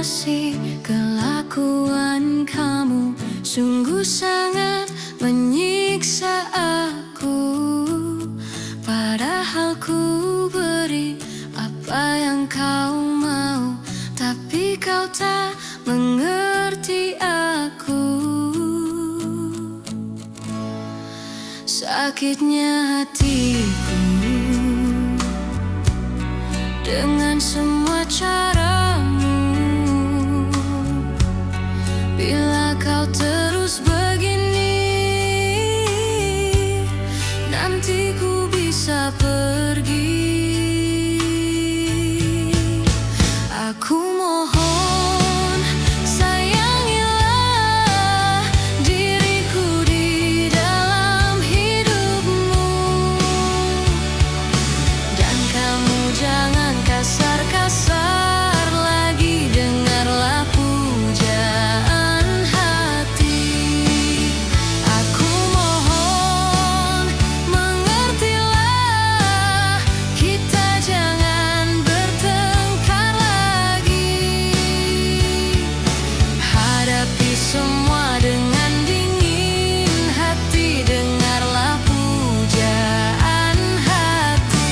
kasih, kelakuan kamu sungguh sangat menyiksa aku. Padahal ku beri apa yang kau mau, tapi kau tak mengerti aku. Sakitnya hatiku dengan semua caramu. Bila kau terus begini, nanti ku bisa pergi. Aku mohon, sayangilah diriku di dalam hidupmu. Dan kamu jangan kasar-kasar lagi, dengarlah pujaan hati. Aku mohon, mengertilah, kita jangan bertengkar lagi. Hadapi semua dengan dingin hati, dengarlah pujaan hati.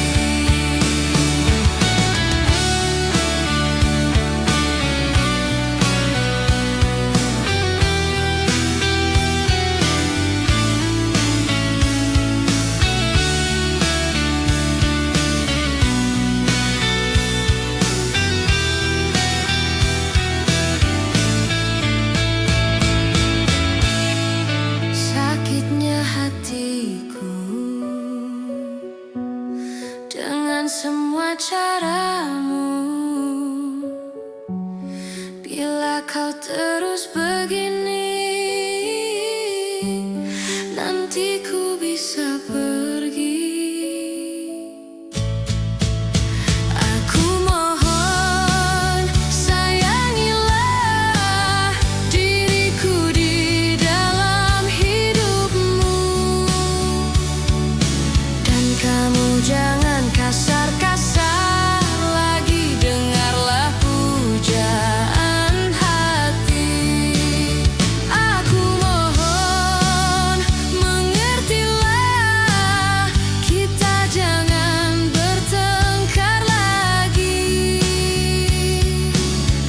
Sakitnya hatiku dengan semua caramu. Bila kau terus begini, nanti ku bisa pergi. Aku mohon, sayangilah diriku di dalam hidupmu. Dan kamu jangan kasar-kasar lagi, dengarlah pujaan hati. Aku mohon, mengertilah, kita jangan bertengkar lagi.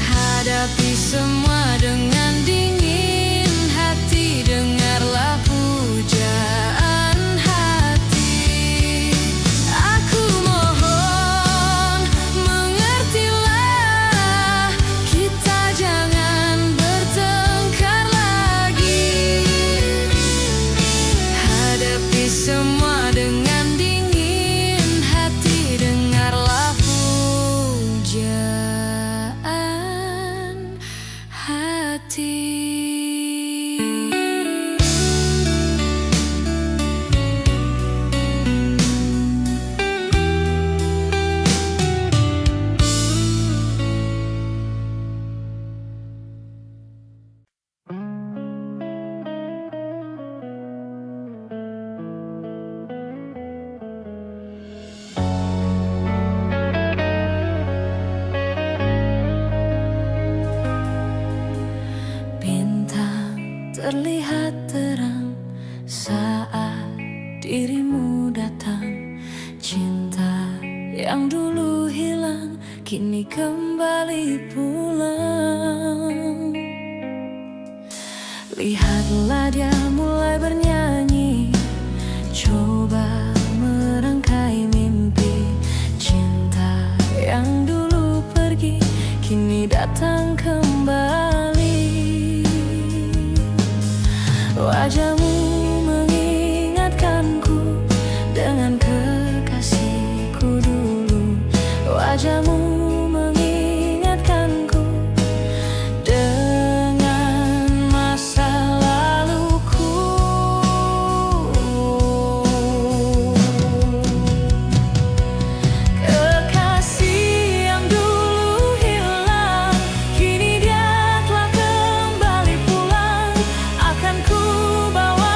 Hadapi semua dengan dingin hati, dengarlah pujaan hati. Aku mohon, mengertilah, kita jangan bertengkar lagi. Hadapi semua dengan dingin hati, dengarlah pujaan hati. Bintang terlihat terang saat dirimu datang. Cinta yang dulu hilang kini kembali pulang. Lihatlah dia mulai bernyanyi, coba merangkai mimpi. Cinta yang dulu pergi kini datang kembali. Wajahmu mengingatkanku dengan kekasihku dulu. Wajahmu mengingatkanku dengan masa laluku. Kekasih yang dulu hilang, kini dia telah kembali pulang. Akan ku bawa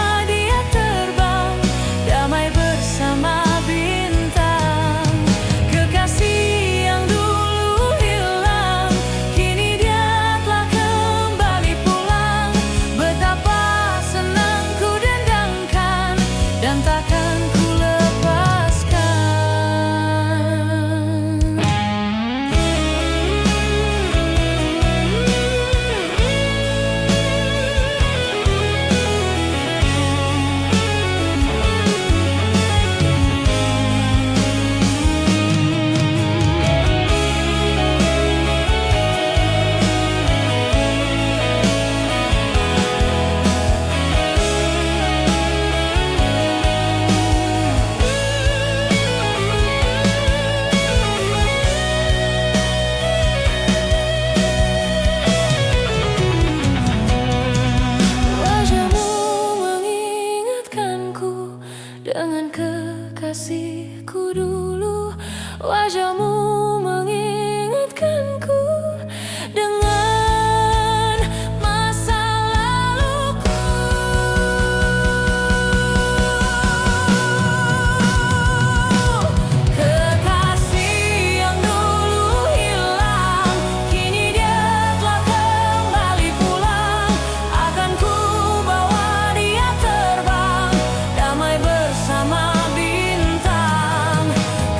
dengan kekasihku dulu. Wajahmu mengingatkanku dengan masa laluku. Kekasih yang dulu hilang, kini dia telah kembali pulang. Akan ku bawa dia terbang, damai bersama bintang.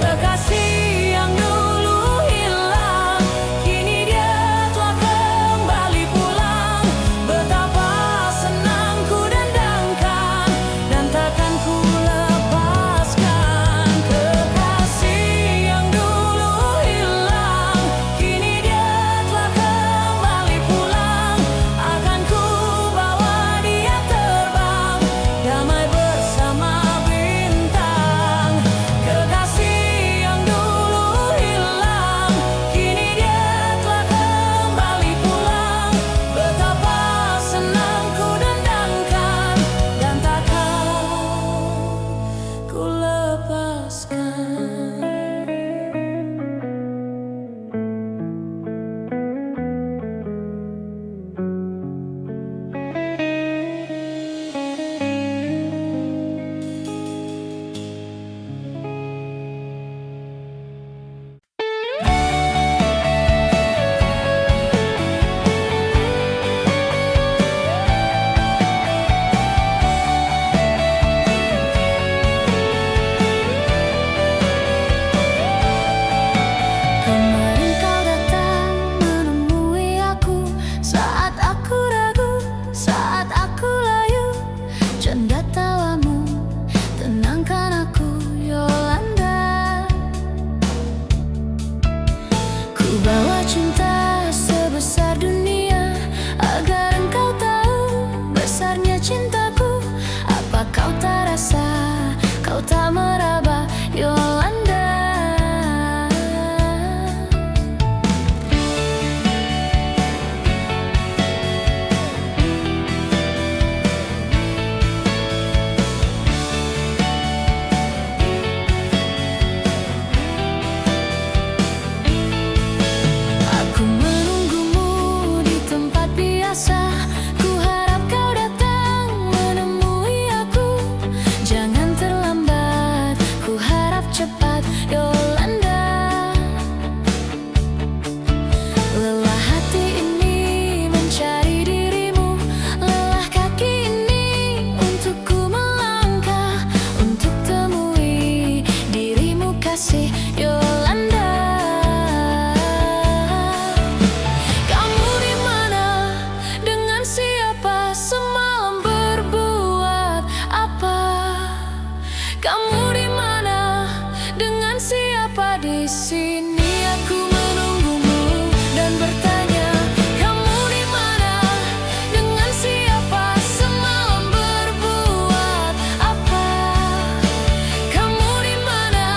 Kekasih yang dulu hilang, kini dia telah kembali pulang. Betapa senang ku dendangkan dan takkan ku lepaskan. Kekasih yang dulu hilang, kini dia telah kembali pulang. Akan ku bawa dia terbang, damai bersama bintang. Kekasih yang dulu hilang, kini dia telah kembali pulang. Betapa senang ku dendangkan dan takkan ku lepaskan. Kemarin kau datang menemui aku saat aku ragu, saat aku layu. Canda tawamu tenangkan aku, Yolanda. Ku bawa cinta sebesar dunia agar engkau tahu besarnya cintaku. Apa kau tak rasa, kau tak meraba, Yolanda? Aku menunggumu di tempat biasa. Ku harap kau datang menemui aku. Jangan terlambat, ku harap cepat, Yolanda. Lelah hati ini mencari dirimu, lelah kaki ini untuk ku melangkah, untuk temui dirimu, kasih Yolanda. Kamu di mana? Dengan siapa? Semalam berbuat apa? Kamu di mana? Dengan siapa? Di sini aku menunggumu dan bertanya. Kamu di mana? Dengan siapa? Semalam berbuat apa? Kamu di mana?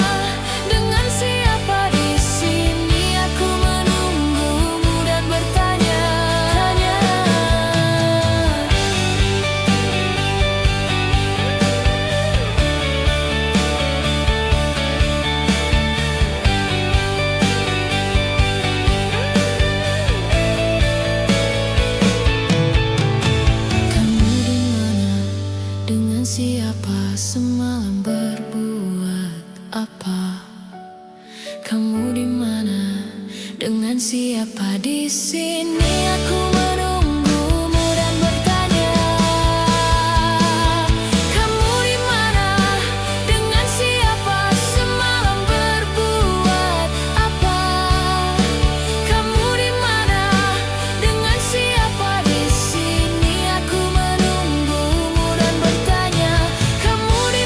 Dengan siapa? Di sini aku menunggumu dan bertanya. Kamu di mana? Dengan siapa? Semalam berbuat apa? Kamu di mana? Dengan siapa? Di sini aku menunggumu dan bertanya. Kamu di mana? Dengan siapa? Semalam berbuat apa? Kamu di mana? Dengan siapa? Di sini aku menunggumu dan bertanya. Kamu di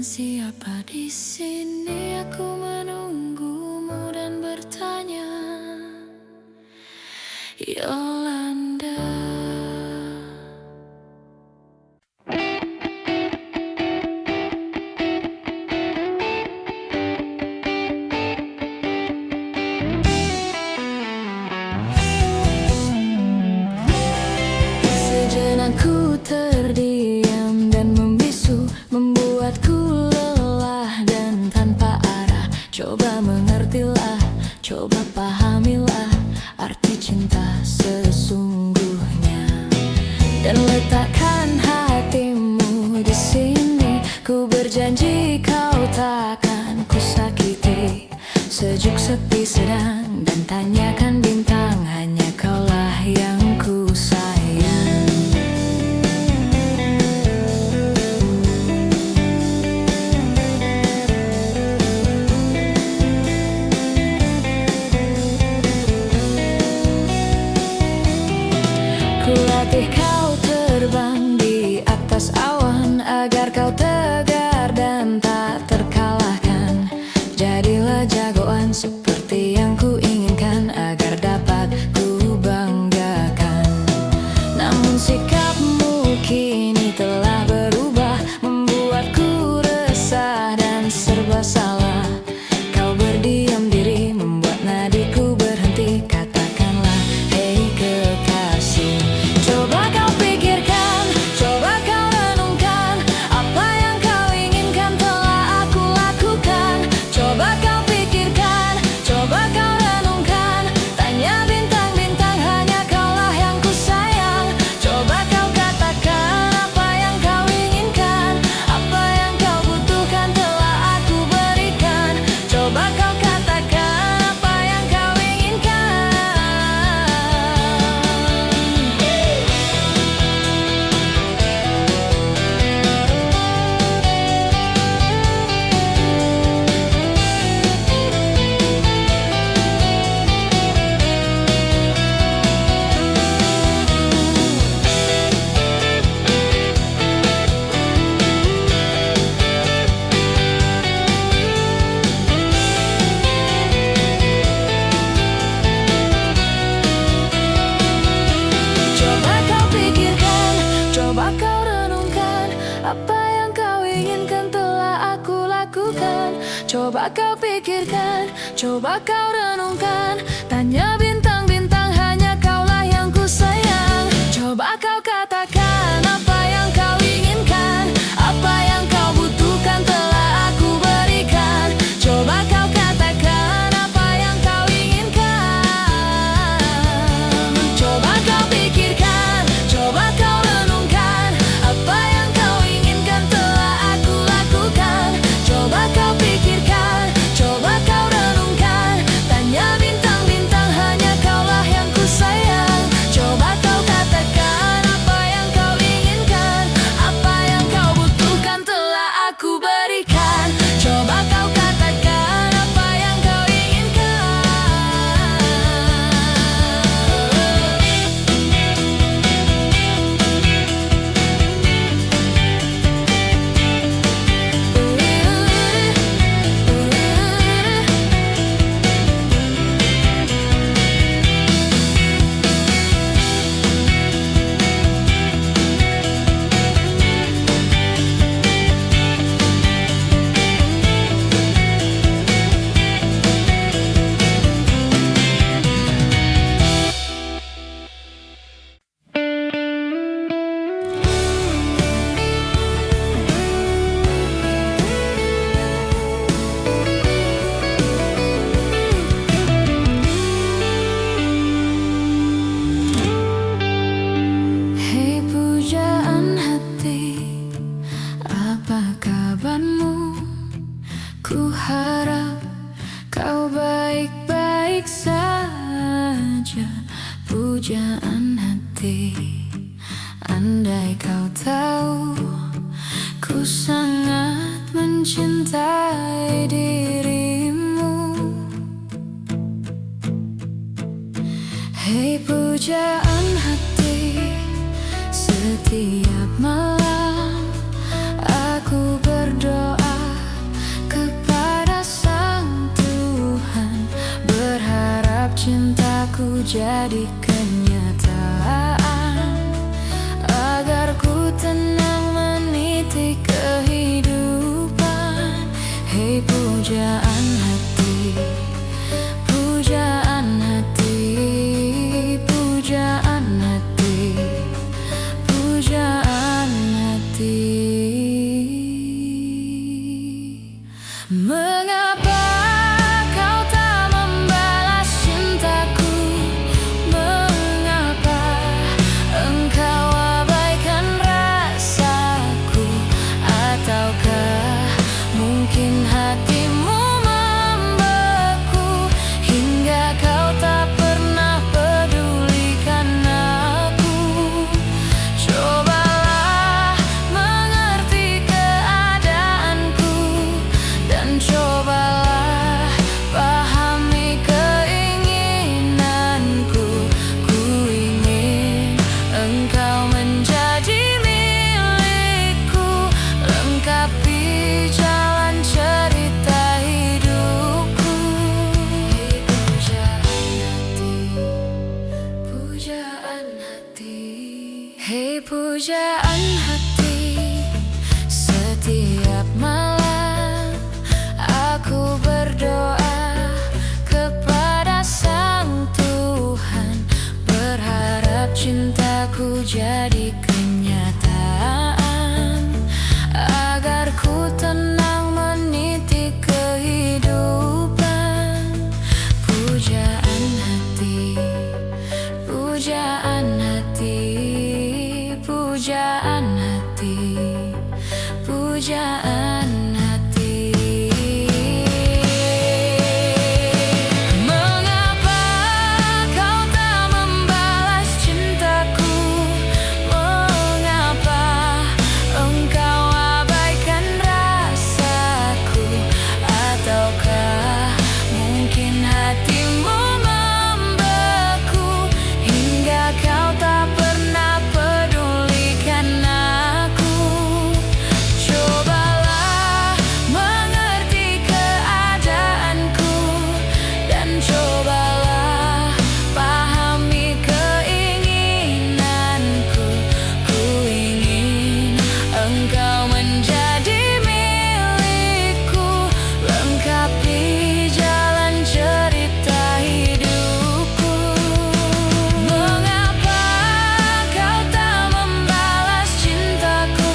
siapa di sini? Aku menunggumu dan bertanya, Yolanda. Sejenak ku terdiam dan membisu, membuatku lelah dan tanpa arah. Coba mengertilah, coba pahamilah arti cinta sesungguhnya, dan letakkan hatimu di sini. Ku berjanji kau takkan ku sakiti. Sejuk, sepi, sedang, dan tanyakan bintang, hanya kaulah yang ku sayang. Kulatih kau terbang di atas awan, agar kau tegar dan tak terkalahkan. Jadilah jagoan seperti yang ku inginkan, agar dapat ku banggakan. Namun sikapmu kini telah berubah, membuatku resah dan serba salah. Kau berdiam diri, membuat nadiku berhenti. Katakanlah, hei kekasih. Coba kau pikirkan, coba kau renungkan, apa yang kau inginkan telah aku lakukan. Coba kau pikirkan, coba kau renungkan, tanya bintang-bintang, hanya kaulah yang ku sayang. Coba kau katakan apa yang kau inginkan, apa yang kau butuhkan telah aku berikan. Coba kau katakan apa yang kau inginkan. Coba kau pikirkan, coba kau renungkan, apa yang kau inginkan telah aku lakukan. Coba kau pikirkan, coba kau renungkan, tanya bintang-bintang, hanya kaulah yang ku sayang. Coba kau katakan apa yang kau inginkan, apa yang kau butuhkan telah aku berikan. Coba kau katakan apa yang kau inginkan. Coba kau pikirkan, coba kau renungkan, apa yang kau inginkan telah aku lakukan. Coba kau pikirkan, coba kau renungkan, tanya bintang-bintang, hanya kaulah yang ku sayang. Coba kau katakan apa yang kau inginkan, apa yang kau butuhkan telah aku berikan. Coba kau katakan apa yang kau inginkan. Hei pujaan hati, apa kabarmu? Ku harap kau baik-baik saja. Pujaan hati, andai kau tahu, ku sangat mencintai dirimu. Hei pujaan hati, setiap malam aku berdoa pujaan hati, pujaan hati, pujaan hati, pujaan hati. Mengapa kau tak membalas cintaku? Mengapa engkau abaikan rasaku? Ataukah mungkin hatimu membeku hingga kau tak pernah pedulikan aku? Cobalah mengerti keadaanku dan cobalah pahami keinginanku. Ku ingin engkau menjadi milikku, lengkapi jalan cerita hidupku. Hei pujaan hati, setiap malam aku berdoa kepada Sang Tuhan, berharap cintaku jadi kenyataan, agar ku tenang meniti kehidupan. Pujaan hati, pujaan hati, pujaan hati, pujaan hati. Mengapa kau tak membalas cintaku? Mengapa engkau abaikan rasaku? Ataukah mungkin hatimu membeku hingga kau tak pernah pedulikan aku? Cobalah mengerti keadaanku dan cobalah pahami keinginanku. Ku ingin engkau menjadi milikku, lengkapi jalan cerita hidupku. Mengapa kau tak membalas cintaku?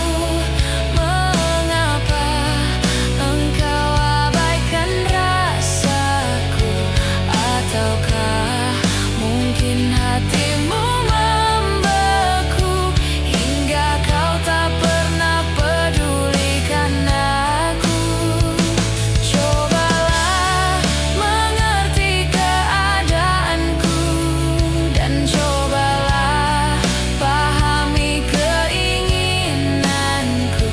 Mengapa engkau abaikan rasaku? Ataukah mungkin hatimu membeku hingga kau tak pernah pedulikan aku? Cobalah mengerti keadaanku dan cobalah pahami keinginanku.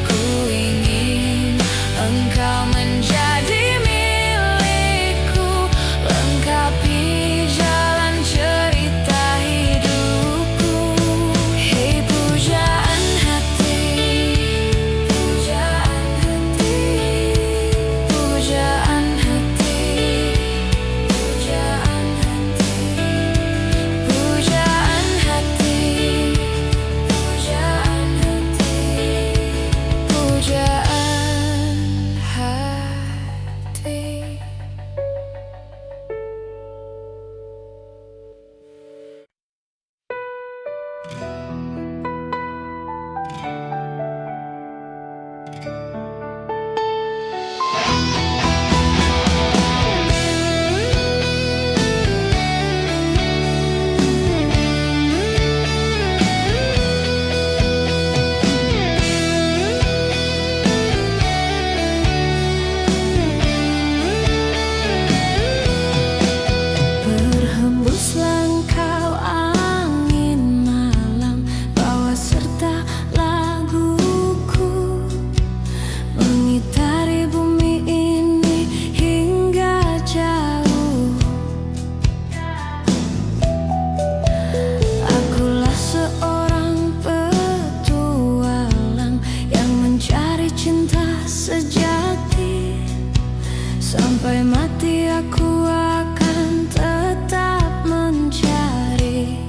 Ku ingin engkau menjadi milikku, lengkapi jalan cerita hidupku. Hei pujaan hati, pujaan hati, pujaan hati, pujaan hati, pujaan hati, pujaan hati, pujaan hati. Berhembuslah engkau angin malam, bawa serta laguku, mengitari bumi ini hingga jauh. Akulah seorang petualang yang mencari cinta sejati. Sampai mati aku akan tetap mencari.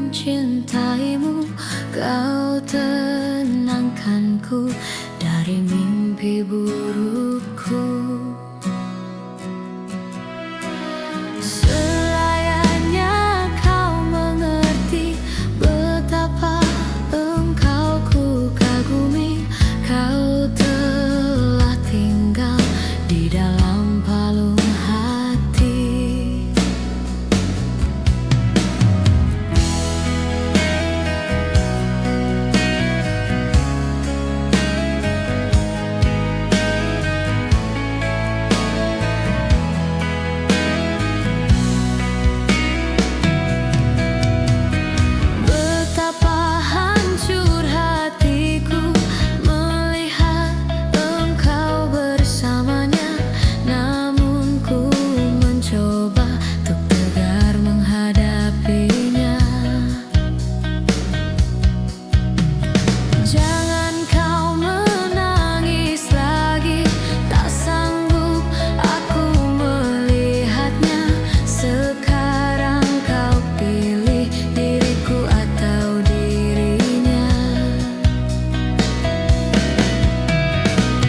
mencintaimu, kau tenangkanku dari mimpi burukku. Selayaknya kau mengerti betapa engkau ku kagumi. Kau telah tinggal di dalam palung hati. Betapa hancur hatiku melihat engkau bersamanya, namun ku mencoba untuk tegar menghadapinya. Jangan kau menangis lagi, tak sanggup aku melihatnya. Sekarang kau pilih diriku atau dirinya.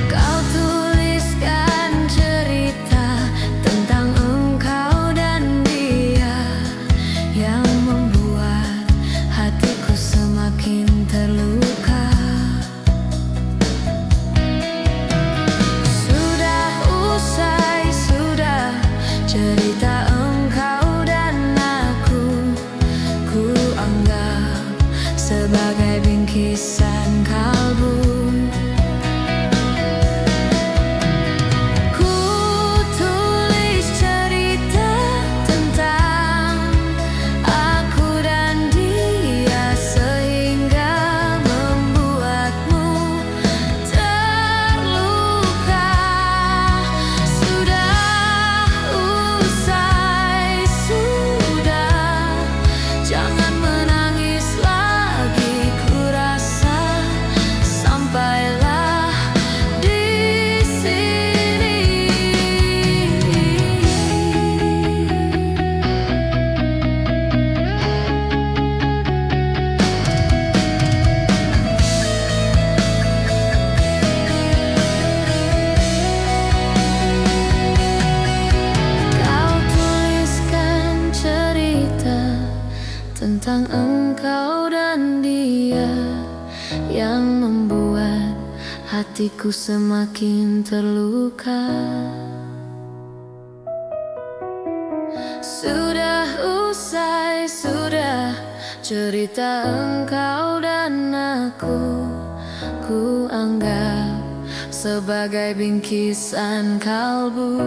Kau tuliskan cerita tentang engkau dan dia yang membuat hatiku semakin terluka. Sudah usai, sudah cerita engkau dan aku. Ku anggap sebagai bingkisan kalbu. Ku tulis cerita tentang aku dan dia sehingga membuatmu terluka. Sudah usai, sudah, jangan menangis lagi. Ku rasa sampailah di sini. Kau tuliskan cerita tentang engkau dan dia yang membuat hatiku semakin terluka. Sudah usai, sudah cerita engkau dan aku. Ku anggap sebagai bingkisan kalbu.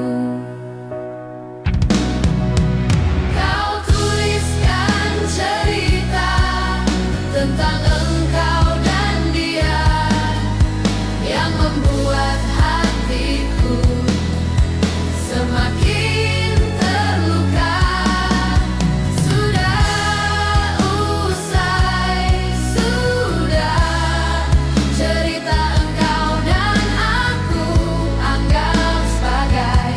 Kau tuliskan cerita tentang engkau dan dia yang membuat hatiku semakin terluka. Sudah usai, sudah cerita engkau dan aku. Anggap sebagai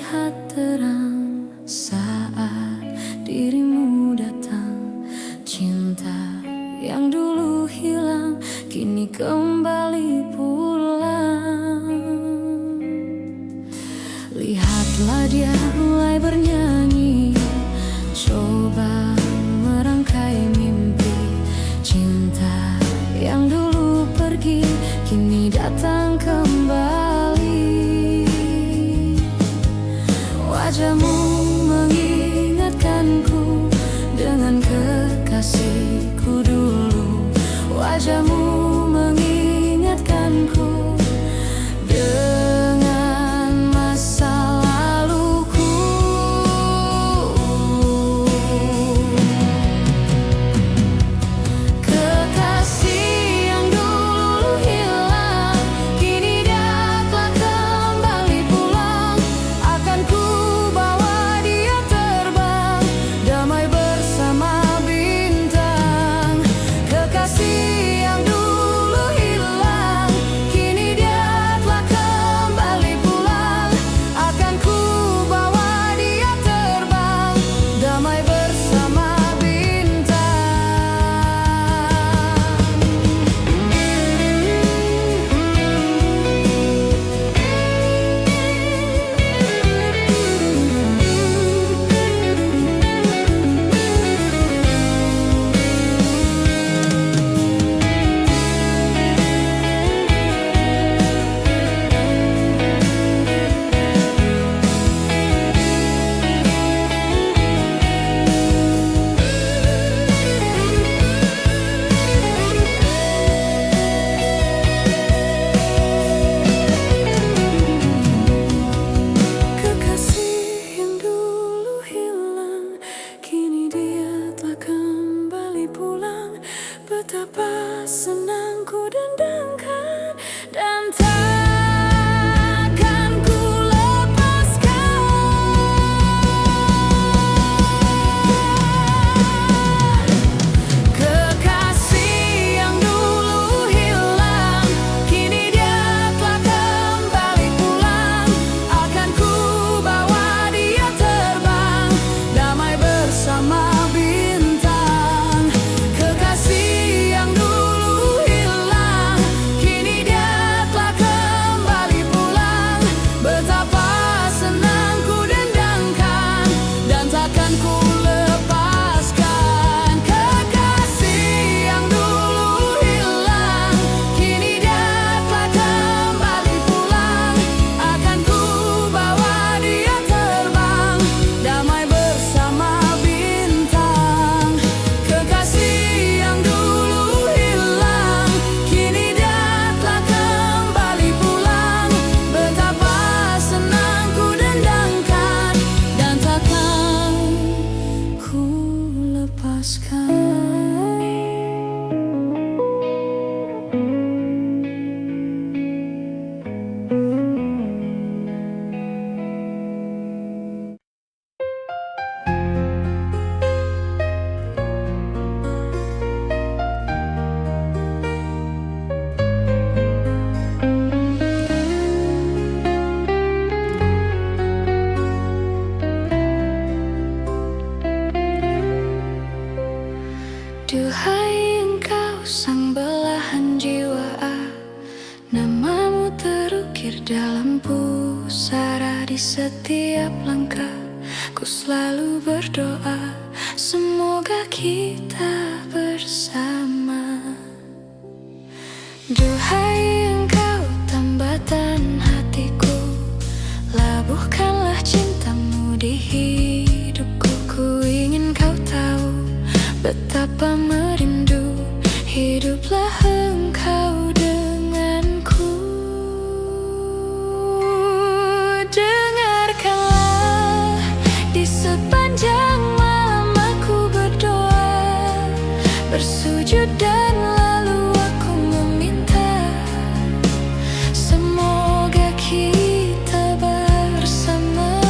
terlihat terang saat dirimu datang. Cinta yang dulu hilang kini kembali pulang. Lihatlah dia mulai bernyanyi, coba merangkai mimpi. Cinta yang dulu pergi kini datang kembali. Wajahmu mengingatkanku dengan kekasihku dulu. Wajahmu mengingatkanku dengan masa laluku. Kekasih yang dulu hilang kini dia telah kembali pulang. Akan ku bawa dia terbang damai bersama bintang. Kekasih yang dulu hilang kini dia telah kembali pulang. Akan ku bawa dia terbang damai bersama bintang. Kekasih yang dulu hilang kini dia telah kembali pulang. Betapa senang ku dendangkan dan takkan ku lepaskan. Kekasih yang dulu hilang kini dia telah kembali pulang. Akan ku bawa dia terbang damai bersama bintang. Kekasih yang dulu hilang kini dia telah kembali pulang. Betapa senang ku dendangkan dan takkan ku lepaskan. Kekasih yang dulu hilang kini dia telah kembali pulang. Akan ku bawa dia terbang damai bersama bintang. Kekasih yang dulu hilang kini dia telah kembali pulang. Betapa senang ku dendangkan dan takkan ku lepaskan. Duhai engkau sang belahan jiwa, namamu terukir dalam pusara. Di setiap langkah ku selalu berdoa, semoga kita bersama. Duhai engkau tambatan hatiku, labuhkanlah cintamu di hidupku. Ku ingin kau tahu betapa merindu hiduplah engkau denganku. Dengarkanlah di sepanjang malam aku berdoa, bersujud dan lalu aku meminta, semoga kita bersama.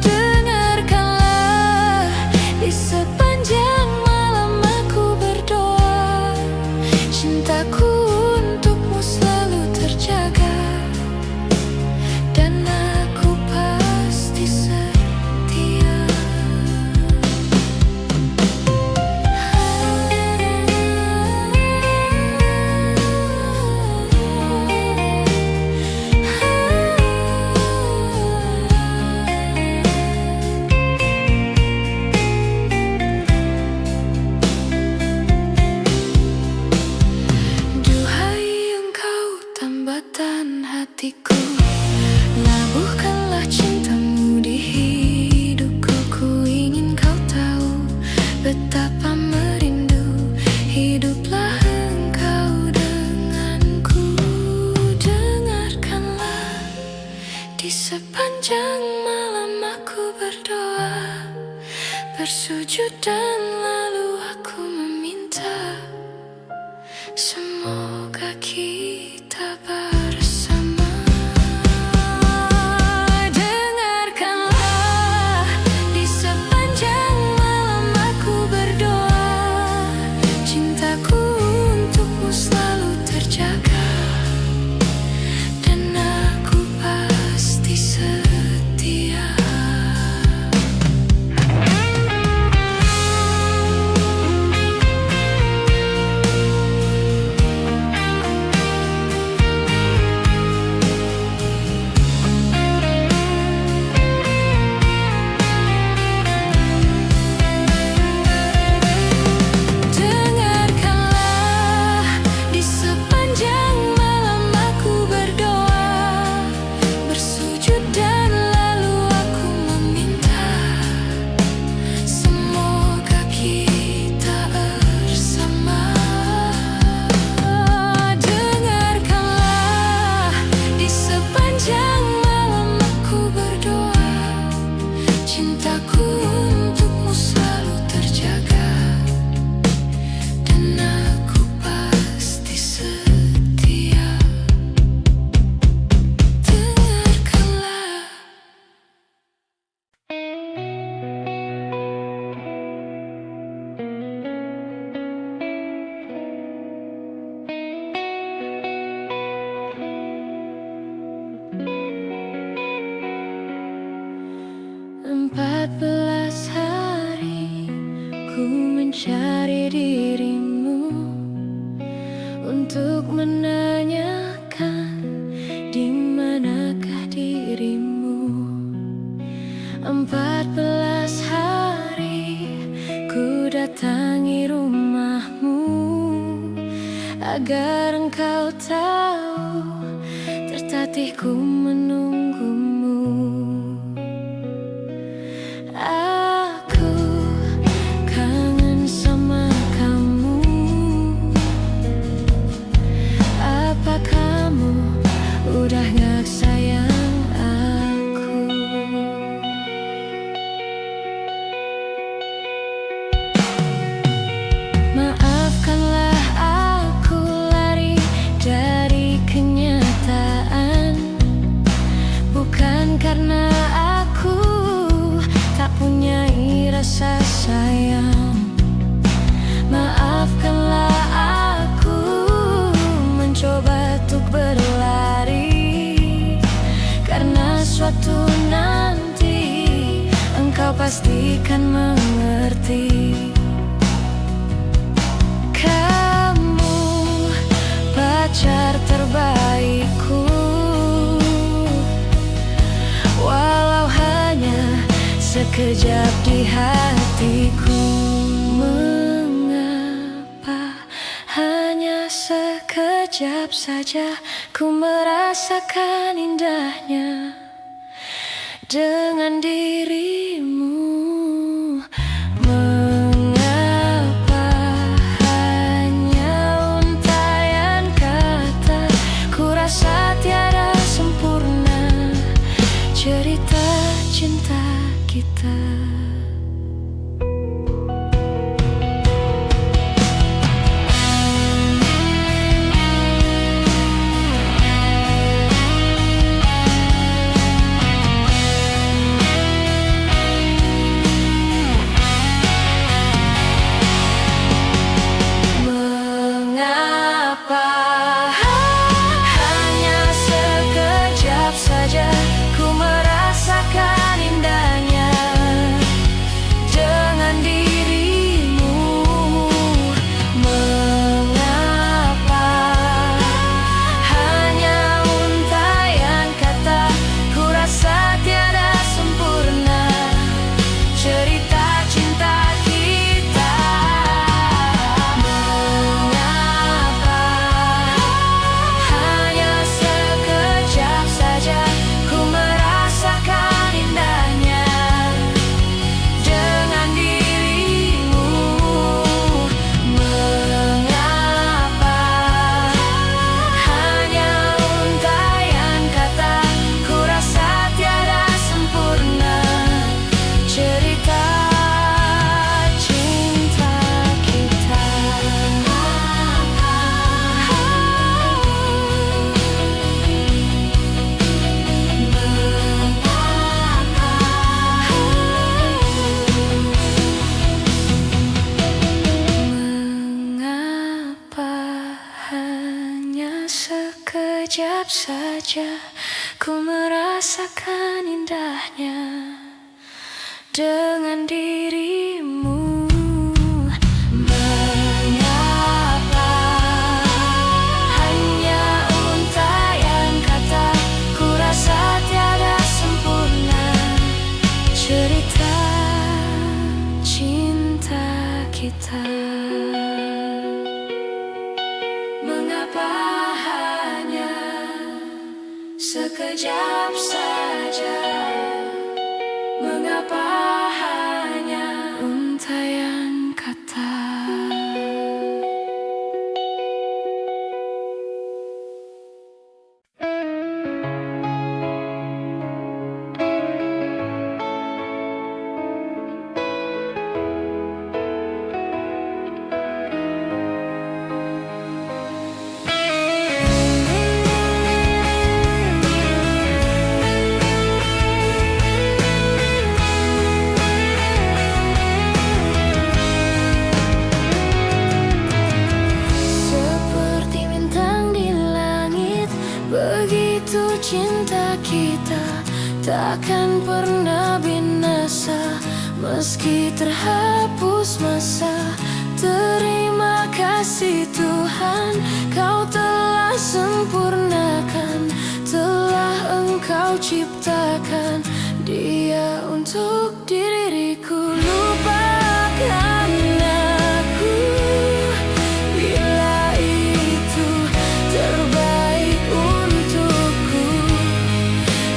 Dengarkanlah di sepanjang malam aku berdoa, Di sepanjang malam aku berdoa, bersujud dan lalu aku meminta, semoga kita bersama. Dengarkanlah, di sepanjang malam aku berdoa, cintaku untukmu selalu terjaga. Mencari dirimu untuk menanyakan di manakah dirimu. 14 hari ku datangi rumahmu agar engkau tahu tertatih ku menunggumu. Udah gak sayang aku? Maafkanlah aku lari dari kenyataan, bukan karena aku tak punya rasa sayang. Maafkanlah aku mencoba untuk berlari, karena suatu nanti engkau pastikan mengerti. Kamu pacar terbaikku, walau hanya sekejap di hatiku. Mengapa hanya sekejap saja ku merasakan indahnya dengan dirimu? Mengapa hanya untaian kata? Ku rasa tiada sempurna cerita cinta kita. saja ku merasakan indahnya dengan dirimu. Mengapa hanya untayan kata, ku rasa tiada sempurna cerita cinta kita. Mengapa hanya sekejap saja, mengapa hanya untayan kata. Begitu cinta kita takkan pernah binasa, meski terhapus masa. Terima kasih Tuhan, Kau telah sempurnakan, telah Engkau ciptakan Dia untuk diriku. Lupakan aku bila itu terbaik untukku.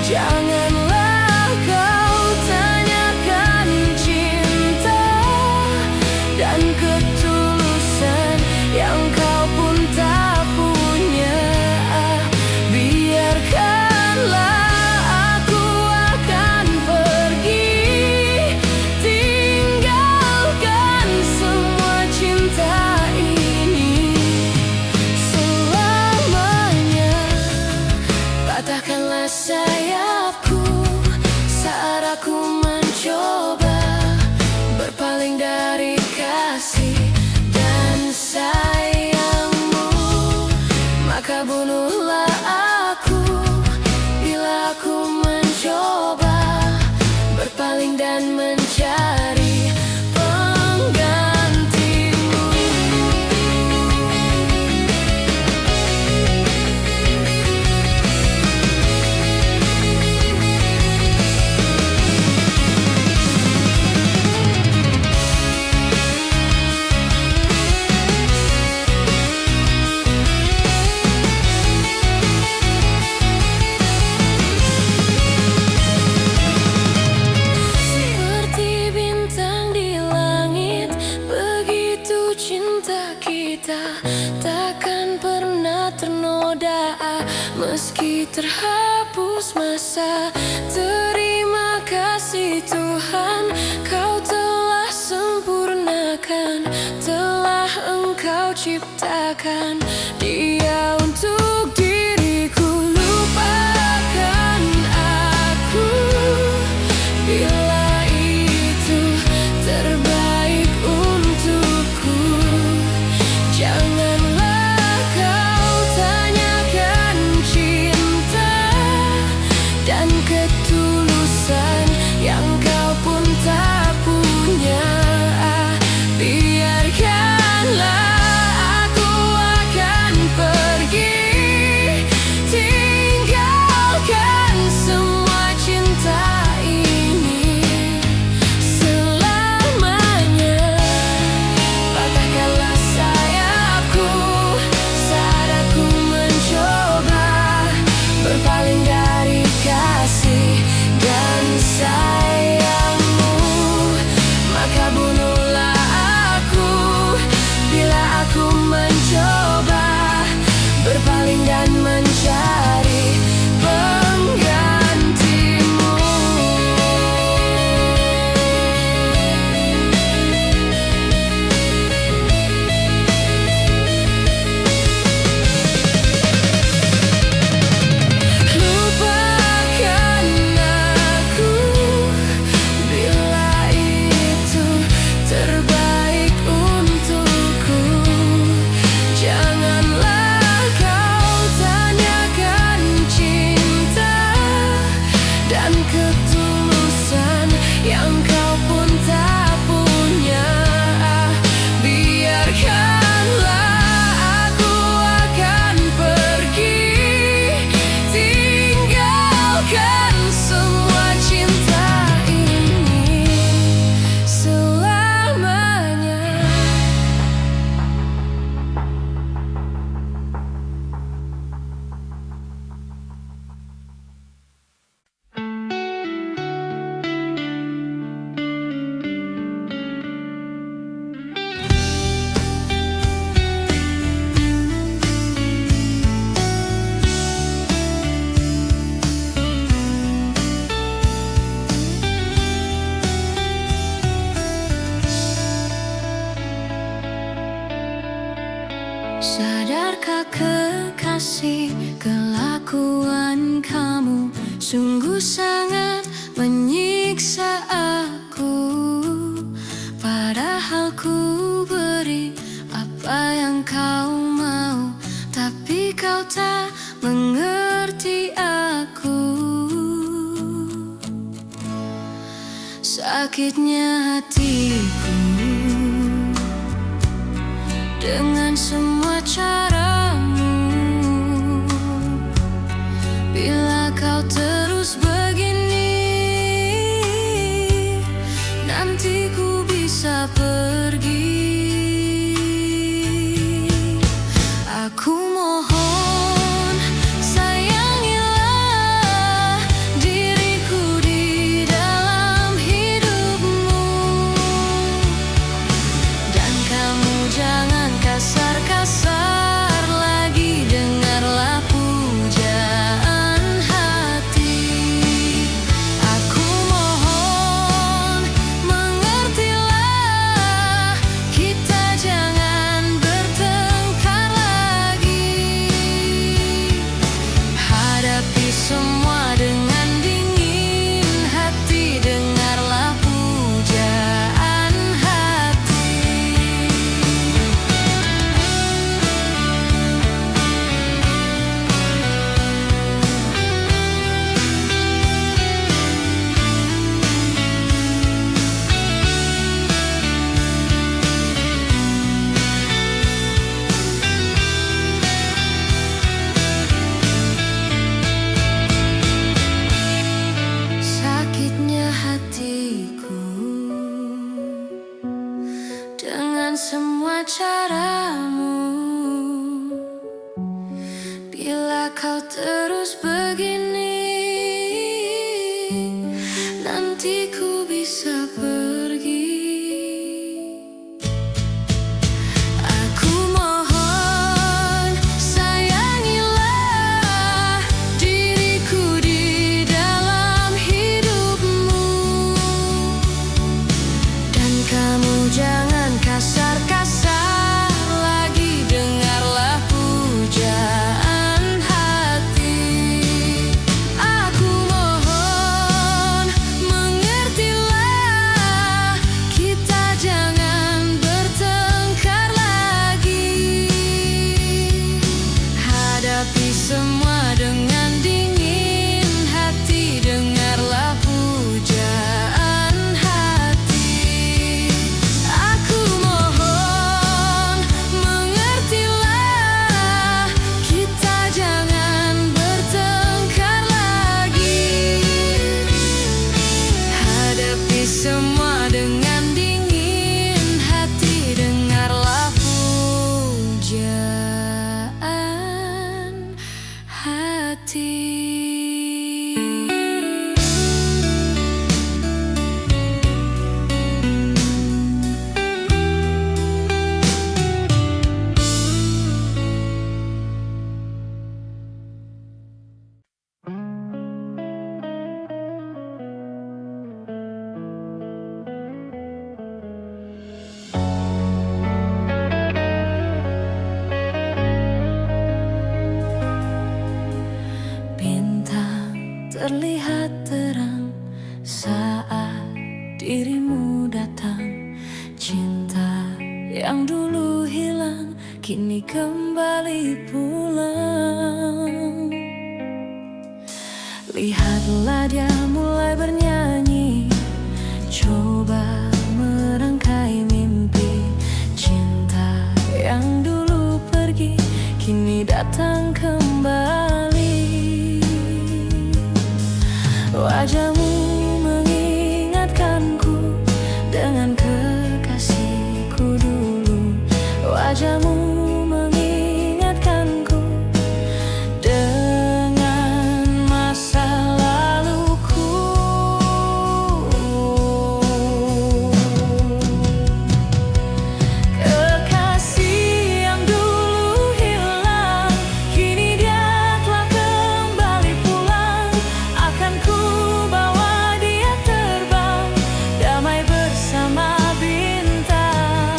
Janganlah kau tanyakan cinta dan ketulusan yang kau pun tak punya. Biarkanlah aku akan pergi, tinggalkan semua cinta ini selamanya. Patahkanlah sayapku saat aku mencoba berpaling dari kasih dan sayangmu. Maka bunuhlah aku bila aku mencoba berpaling dan mencari penggantimu. Seperti bintang di langit, begitu cinta kita takkan pernah ternoda, meski terhapus masa. Terima kasih Tuhan, Kau telah sempurnakan, telah Engkau ciptakan Dia untuk diriku. Lupakan aku bila itu terbaik untukku. Janganlah kau tanyakan cinta dan ketulusan yang kau pun tak punya. Biarkanlah aku akan pergi, ketulusan yang kau pun tak punya. Biarkanlah aku akan pergi, tinggalkan semua cinta ini selamanya. Sadarkah kekasih, kelakuan kamu sungguh sangat menyiksa aku. Padahal ku beri apa yang kau mau, tapi kau tak mengerti aku. Sakitnya hatiku dengan semua caramu. Bila kau terus begini, nanti ku bisa pergi. Aku mohon, sayangilah diriku di dalam hidupmu, dan kamu jangan kasar-kasar lagi, dengarlah pujaan hati. Aku mohon, mengertilah, kita jangan bertengkar lagi. Hadapi semua dengan dingin hati, dengarlah pujaan hati. Sakitnya hatiku dengan semua caramu. Bila kau terus begini, nanti ku bisa pergi. Aku mohon, sayangilah diriku di dalam hidupmu, dan kamu jangan kasar-kasar lagi, dengarlah pujaan hati. Aku mohon, mengertilah, kita jangan bertengkar lagi. Hadapi semua dengan dingin hati, dengarlah pujaan hati. Aku mohon, mengertilah, kita jangan bertengkar lagi. Hadapi semua dengan dingin hati, dengarlah pujaan hati. dia mulai bernyanyi, coba merangkai mimpi. Cinta yang dulu pergi kini datang kembali. Wajahmu mengingatkanku dengan kekasihku dulu. Wajahmu mengingatkanku dengan masa laluku. Kekasih yang dulu hilang, kini dia telah kembali pulang. Akan ku bawa dia terbang, damai bersama bintang.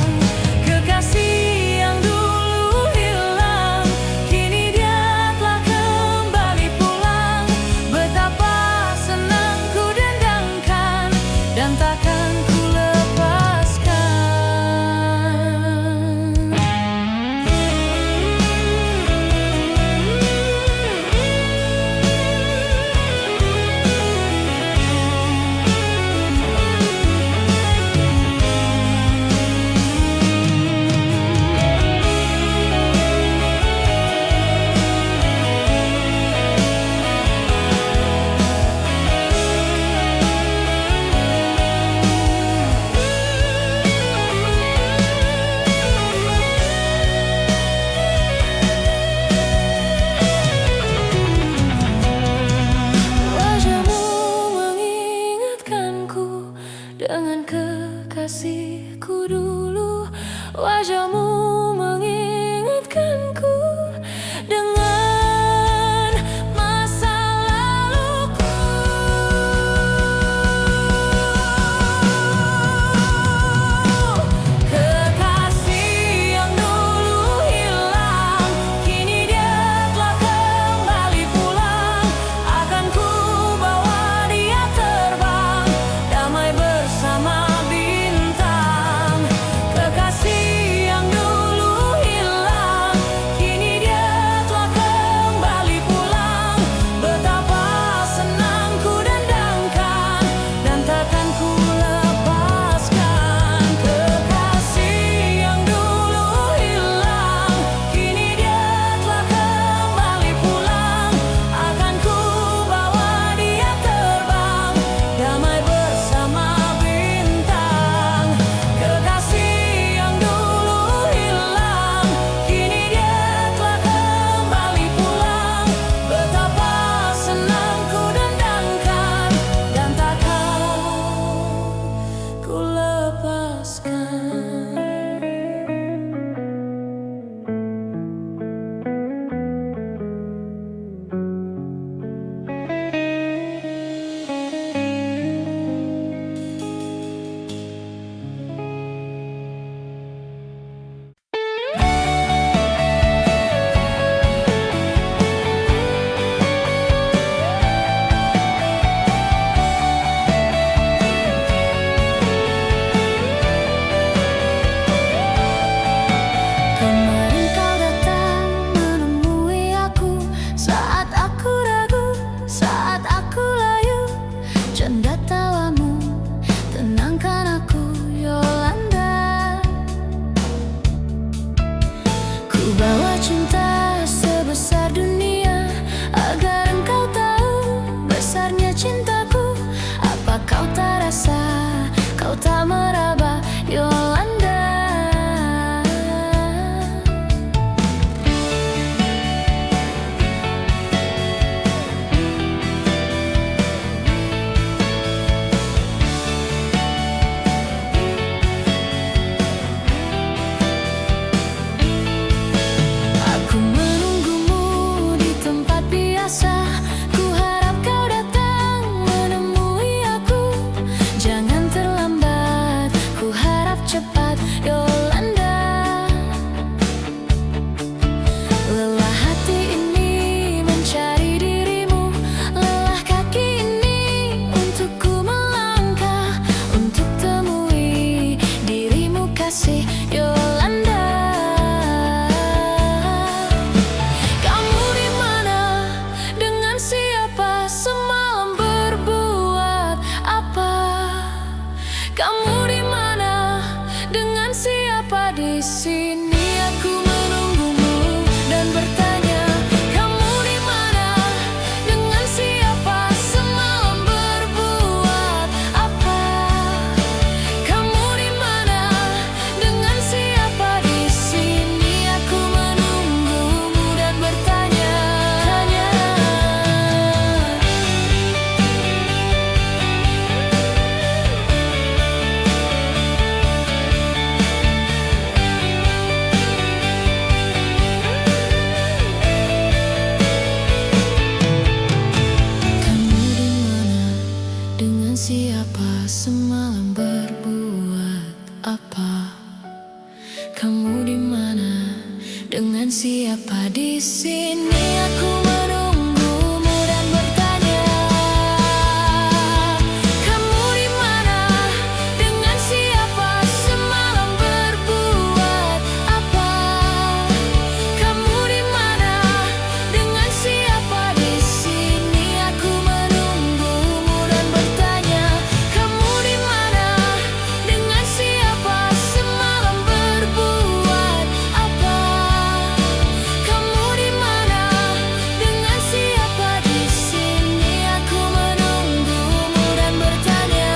Kekasih yang dulu hilang, kini dia telah kembali pulang. Betapa senang ku dendangkan dan takkan ku lepaskan. Wajahmu mengingatkanku dengan kekasihku dulu. Wajahmu mengingatkanku dengan masa laluku. Kekasih yang dulu hilang, kini dia telah kembali pulang. Akan ku bawa dia terbang, damai bersama bintang. Kekasih yang dulu hilang, kini dia telah kembali pulang. Betapa senang ku dendangkan dan takkan ku lepaskan. Kekasih yang dulu hilang, kini dia telah kembali pulang. Akan ku bawa dia terbang, damai bersama bintang. Kekasih yang dulu hilang, kini dia telah kembali pulang. Betapa senang ku dendangkan dan takkan ku lepaskan. Kemarin kau datang menemui aku saat aku ragu, saat aku layu. Canda tawamu tenangkan aku, Yolanda. Ku bawa cinta sebesar dunia agar engkau tahu besarnya cintaku. Apa kau tak rasa, kau tak meraba, Yolanda? Aku menunggumu di tempat biasa. Ku harap kau datang menemui aku. Jangan terlambat Dengan siapa semalam berbuat apa? Kamu di mana? Dengan siapa di sini? Aku menunggumu dan bertanya. Kamu di mana? Dengan siapa semalam berbuat apa? Kamu di mana? Dengan siapa di sini? Aku menunggumu dan bertanya. Kamu di mana? Dengan siapa semalam berbuat apa? Kamu di mana? Dengan siapa di sini? Aku menunggumu dan bertanya.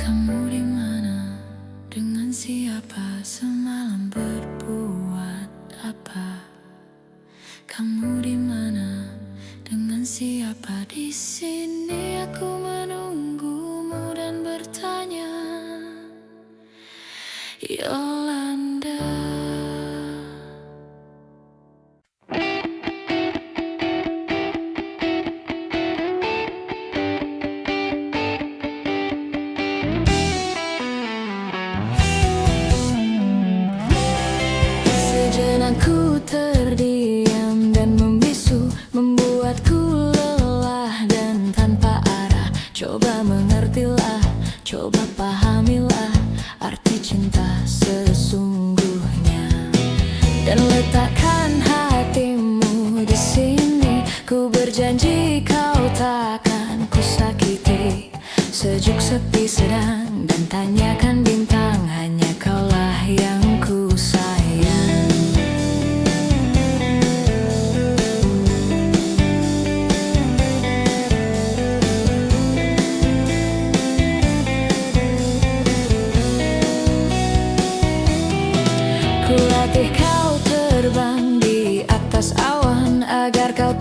Kamu di mana? Dengan siapa semalam berbuat apa? Kamu di mana? Dengan siapa di sini? Aku menunggumu dan bertanya. Yolanda. Sejenak ku terdiam dan membisu, membuatku lelah dan tanpa arah. Coba mengertilah, coba pahamilah arti cinta sesungguhnya, dan letakkan hatimu di sini. Ku berjanji kau takkan ku sakiti. Sejuk, sepi, sedang, dan tanyakan bintang, hanya kaulah yang ku sayang. Ku latih kau terbang di atas awan agar kau